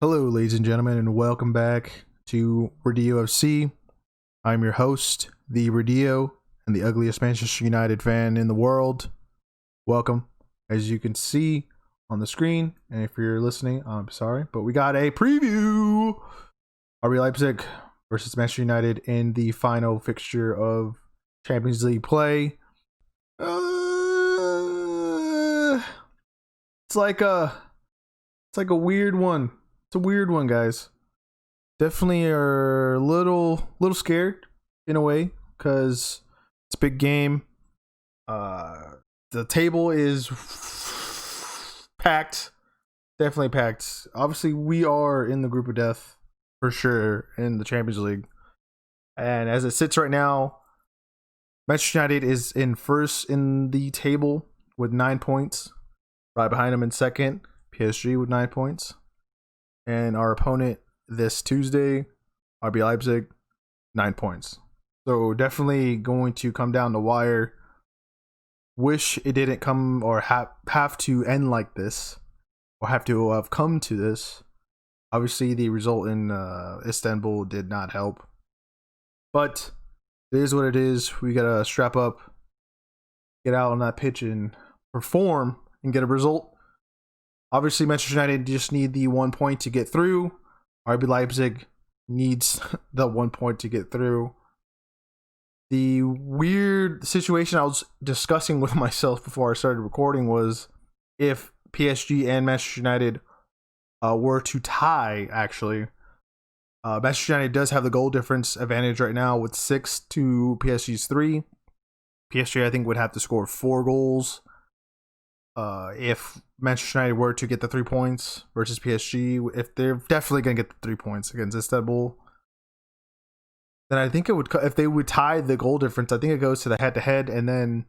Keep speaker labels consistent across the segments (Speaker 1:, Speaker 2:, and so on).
Speaker 1: Hello, ladies and gentlemen, and welcome back to Radio FC. I'm your host, the Radio, and the ugliest Manchester United fan in the world. Welcome. As you can see on the screen, and if you're listening, I'm sorry, but we got a preview. RB Leipzig versus Manchester United in the final fixture of Champions League play. It's like a weird one. It's a weird one, guys. Definitely are a little scared in a way because it's a big game. The table is packed, definitely packed. Obviously, we are in the group of death for sure in the Champions League. And as it sits right now, Manchester United is in first in the table with 9 points. Right behind them in second, PSG with 9 points. And our opponent this Tuesday, RB Leipzig, 9 points. So definitely going to come down the wire. Wish it didn't come or have to end like this, or have to have come to this. Obviously, the result in Istanbul did not help. But it is what it is. We gotta strap up, get out on that pitch and perform and get a result. Obviously, Manchester United just need the 1 point to get through. RB Leipzig needs the 1 point to get through. The weird situation I was discussing with myself before I started recording was if PSG and Manchester United were to tie, actually. Manchester United does have the goal difference advantage right now with 6 to PSG's 3. PSG, I think, would have to score 4 goals. If Manchester United were to get the 3 points versus PSG, if they're definitely going to get the 3 points against Istanbul, then I think it would, if they would tie the goal difference, I think it goes to the head-to-head, and then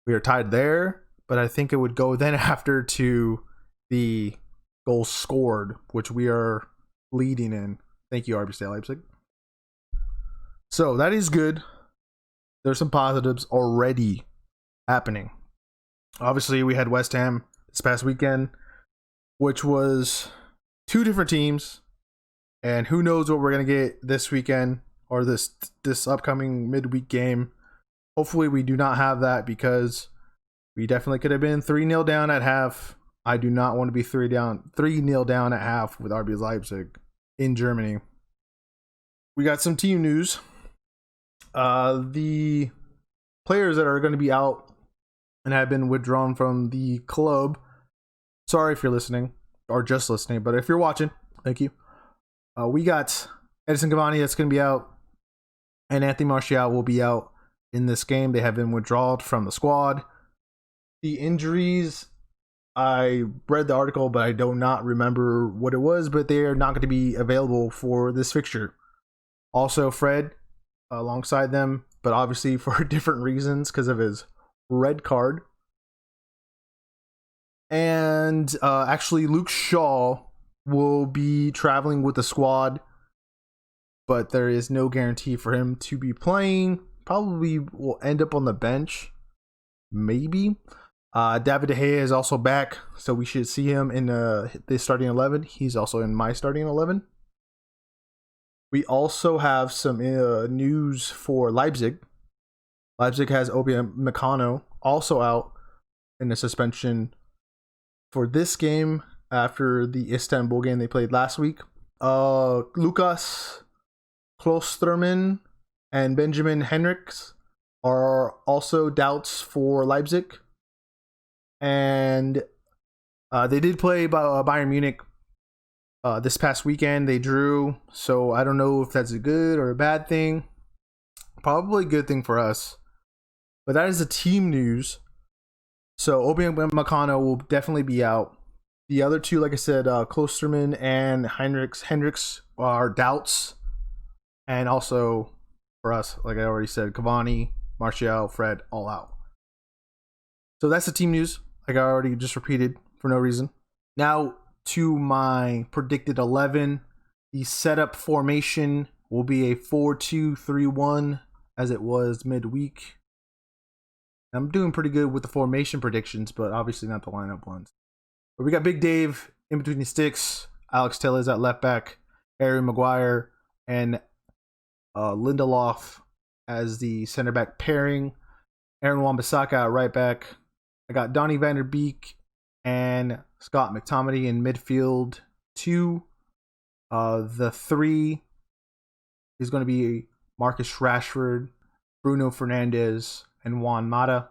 Speaker 1: we are tied there. But I think it would go then after to the goals scored, which we are leading in. Thank you, RB Leipzig. So that is good. There's some positives already happening. Obviously, we had West Ham this past weekend, which was 2 different teams, and who knows what we're going to get this weekend or this upcoming midweek game. Hopefully, we do not have that because we definitely could have been 3-0 down at half. I do not want to be 3-0 down at half with RB Leipzig in Germany. We got some team news. The players that are going to be out and have been withdrawn from the club. Sorry if you're listening or just listening, but if you're watching, thank you. We got Edison Cavani that's going to be out, and Anthony Martial will be out in this game. They have been withdrawn from the squad. The injuries, I read the article, but I do not remember what it was, but they are not going to be available for this fixture. Also, Fred alongside them, but obviously for different reasons because of his red card. And actually Luke Shaw will be traveling with the squad, but there is no guarantee for him to be playing. Probably will end up on the bench, maybe. David De Gea is also back, so we should see him in the starting 11. He's also in my starting 11. We also have some news for Leipzig. Leipzig has Obi Meccano also out in a suspension for this game after the Istanbul game they played last week. Lucas Klosterman and Benjamin Henrichs are also doubts for Leipzig. And they did play Bayern Munich this past weekend. They drew, so I don't know if that's a good or a bad thing. Probably a good thing for us. But that is the team news. So Obi Meccano will definitely be out. The other two, like I said, Klosterman and Hendricks are doubts. And also for us, like I already said, Cavani, Martial, Fred, all out. So that's the team news, like I already just repeated for no reason. Now to my predicted 11. The setup formation will be a 4-2-3-1 as it was midweek. I'm doing pretty good with the formation predictions, but obviously not the lineup ones. But we got Big Dave in between the sticks. Alex Telles at left back, Harry Maguire, and Lindelof as the center back pairing. Aaron Wan-Bissaka at right back. I got Donny van der Beek and Scott McTominay in midfield 2. The 3 is going to be Marcus Rashford, Bruno Fernandes, and Juan Mata.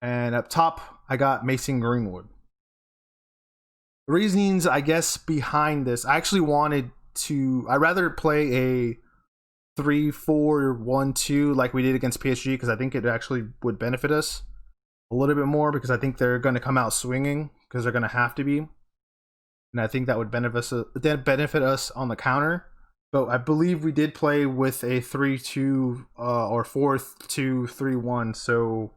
Speaker 1: And up top, I got Mason Greenwood. The reasonings, I guess, behind this, I actually I'd rather play a 3-4-1-2 like we did against PSG, because I think it actually would benefit us a little bit more, because I think they're going to come out swinging because they're going to have to be. And I think that would benefit us on the counter. But I believe we did play with a 3-2 or 4-2-3-1. So,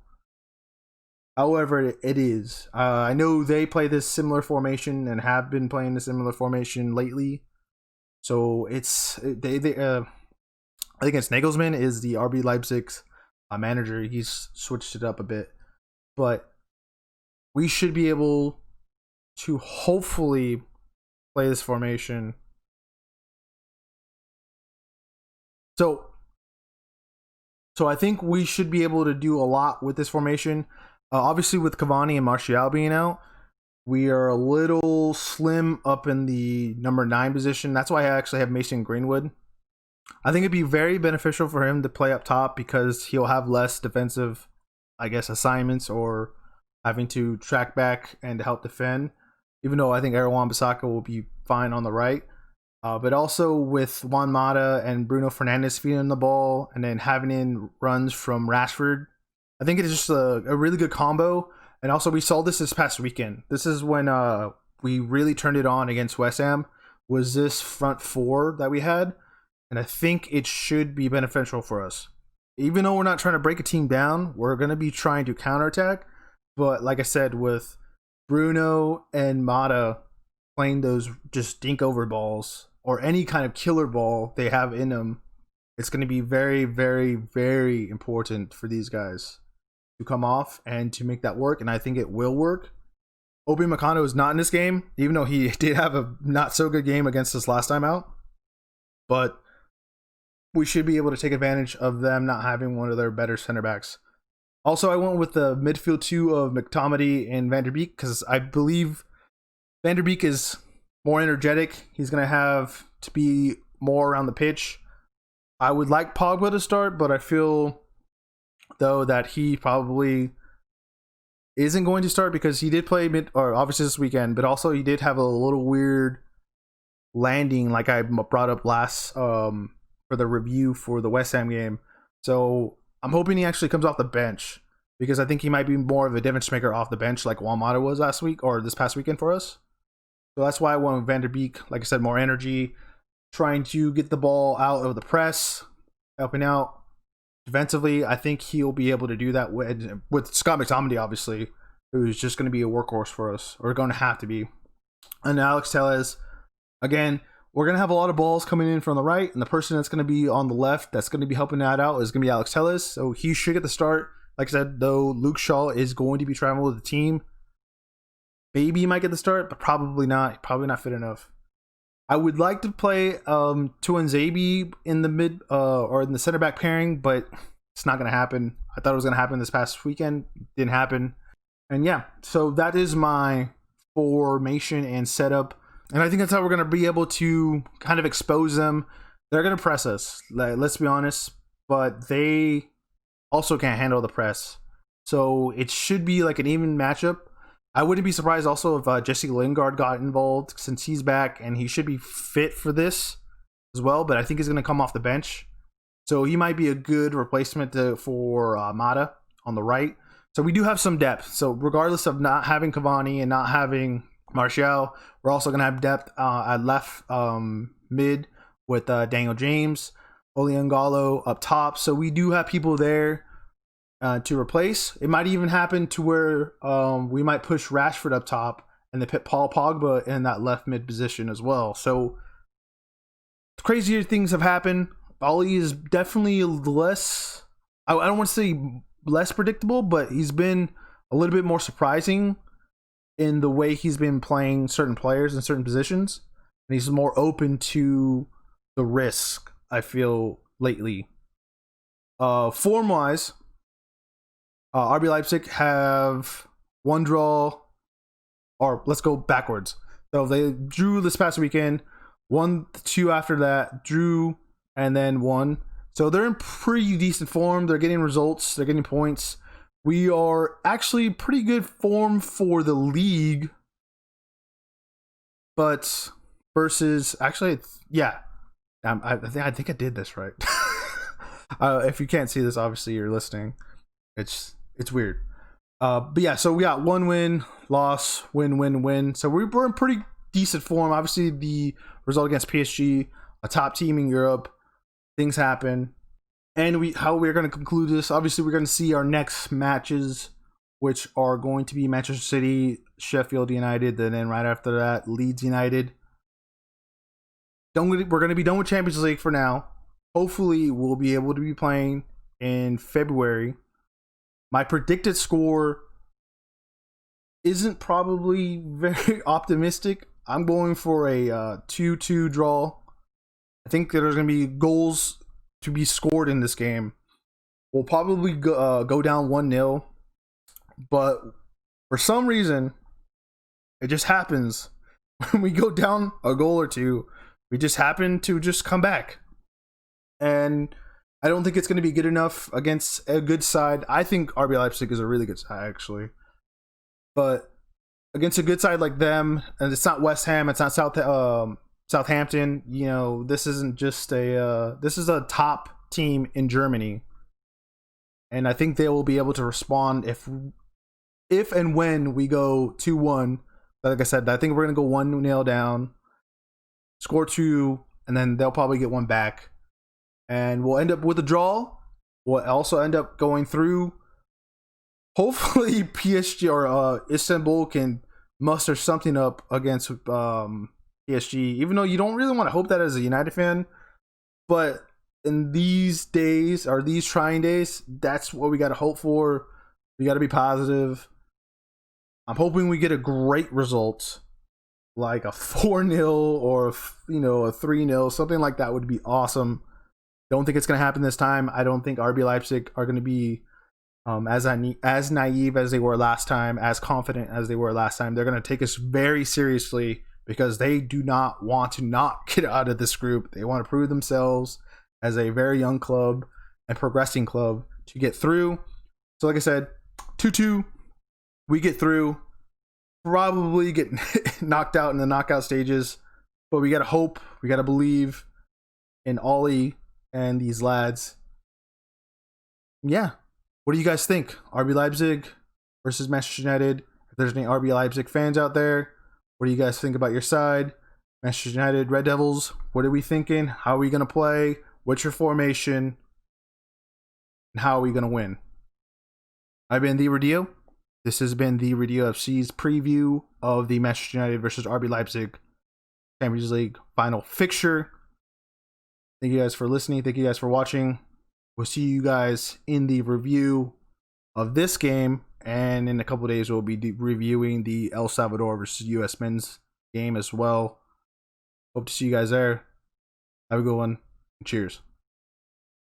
Speaker 1: however it is, I know they play this similar formation and have been playing the similar formation lately. So I think it's Nagelsmann is the RB Leipzig's manager. He's switched it up a bit, but we should be able to hopefully play this formation. So I think we should be able to do a lot with this formation. Obviously, with Cavani and Martial being out, we are a little slim up in the number 9 position. That's why I actually have Mason Greenwood. I think it'd be very beneficial for him to play up top, because he'll have less defensive, I guess, assignments or having to track back and help defend. Even though I think Aaron Wan-Bissaka will be fine on the right. But also with Juan Mata and Bruno Fernandes feeding the ball and then having in runs from Rashford, I think it is just a really good combo. And also we saw this past weekend. This is when we really turned it on against West Ham, was this front 4 that we had. And I think it should be beneficial for us. Even though we're not trying to break a team down, we're going to be trying to counterattack. But like I said, with Bruno and Mata playing those just dink over balls or any kind of killer ball they have in them, it's going to be very, very, very important for these guys to come off and to make that work. And I think it will work. Obi Mikano is not in this game, even though he did have a not so good game against us last time out. But we should be able to take advantage of them not having one of their better center backs. Also, I went with the midfield 2 of McTominay and Van der Beek, because I believe Van der Beek is more energetic. He's going to have to be more around the pitch. I would like Pogba to start, but I feel, though, that he probably isn't going to start, because he did play obviously this weekend, but also he did have a little weird landing, like I brought up last for the review for the West Ham game. So I'm hoping he actually comes off the bench, because I think he might be more of a difference maker off the bench, like Juan Mata was last week or this past weekend for us. So that's why I went with Van der Beek. Like I said, more energy, trying to get the ball out of the press, helping out defensively. I think he'll be able to do that with Scott McTominay, obviously, who's just going to be a workhorse for us, or going to have to be. And Alex Telles, again, we're going to have a lot of balls coming in from the right, and the person that's going to be on the left that's going to be helping that out is going to be Alex Telles. So he should get the start. Like I said, though, Luke Shaw is going to be traveling with the team. Maybe he might get the start, but probably not. Probably not fit enough. I would like to play Tuanzebe in the mid or in the center back pairing, but it's not going to happen. I thought it was going to happen this past weekend. Didn't happen. And yeah, so that is my formation and setup. And I think that's how we're going to be able to kind of expose them. They're going to press us, let's be honest, but they also can't handle the press. So it should be like an even matchup. I wouldn't be surprised also if Jesse Lingard got involved, since he's back and he should be fit for this as well, but I think he's going to come off the bench. So he might be a good replacement for Mata on the right. So we do have some depth. So regardless of not having Cavani and not having Martial, we're also going to have depth at left mid with Daniel James, Oliangalo up top. So we do have people there to replace. It might even happen to where we might push Rashford up top and then put Paul Pogba in that left mid position as well. So crazier things have happened. Oli is definitely less, I don't want to say less predictable, but he's been a little bit more surprising in the way he's been playing certain players in certain positions. and he's more open to the risk, I feel, lately. Form wise, RB Leipzig have one draw, or let's go backwards. So they drew this past weekend, won 2 after that, drew, and then won. So they're in pretty decent form. They're getting results. They're getting points. We are actually pretty good form for the league. But versus, actually, yeah. I think I did this right. If you can't see this, obviously you're listening. It's weird. But yeah, so we got 1 win, loss, win. So we're in pretty decent form. Obviously, the result against PSG, a top team in Europe, things happen. And how we're going to conclude this, obviously, we're going to see our next matches, which are going to be Manchester City, Sheffield United, and then right after that, Leeds United. We're going to be done with Champions League for now. Hopefully, we'll be able to be playing in February. My predicted score isn't probably very optimistic. I'm going for a 2-2 draw. I think that there's going to be goals to be scored in this game. We'll probably go down 1-0. But for some reason, it just happens when we go down a goal or two, we just happen to just come back. And I don't think it's going to be good enough against a good side. I think RB Leipzig is a really good side, actually. But against a good side like them, and it's not West Ham, it's not Southampton, you know, this isn't just this is a top team in Germany. And I think they will be able to respond if and when we go 2-1. Like I said, I think we're going to go 1-0 down, score 2, and then they'll probably get 1 back. And we'll end up with a draw. We'll also end up going through. Hopefully, PSG or Istanbul can muster something up against PSG, even though you don't really want to hope that as a United fan. But in these days, or these trying days, that's what we got to hope for. We got to be positive. I'm hoping we get a great result, like a 4-0 or a 3-0, something like that would be awesome. Don't think it's going to happen this time. I don't think RB Leipzig are going to be as naive as they were last time, as confident as they were last time. They're going to take us very seriously because they do not want to not get out of this group. They want to prove themselves as a very young club and progressing club to get through. So like I said, 2-2, we get through. Probably get knocked out in the knockout stages, but we got to hope, we got to believe in Ollie and these lads. Yeah. What do you guys think? RB Leipzig versus Manchester United. If there's any RB Leipzig fans out there, what do you guys think about your side? Manchester United, Red Devils, what are we thinking? How are we going to play? What's your formation? And how are we going to win? I've been the Radio. This has been the Radio FC's preview of the Manchester United versus RB Leipzig Champions League final fixture. Thank you guys for listening. Thank you guys for watching. We'll see you guys in the review of this game. And in a couple of days, we'll be reviewing the El Salvador versus US men's game as well. Hope to see you guys there. Have a good one. Cheers.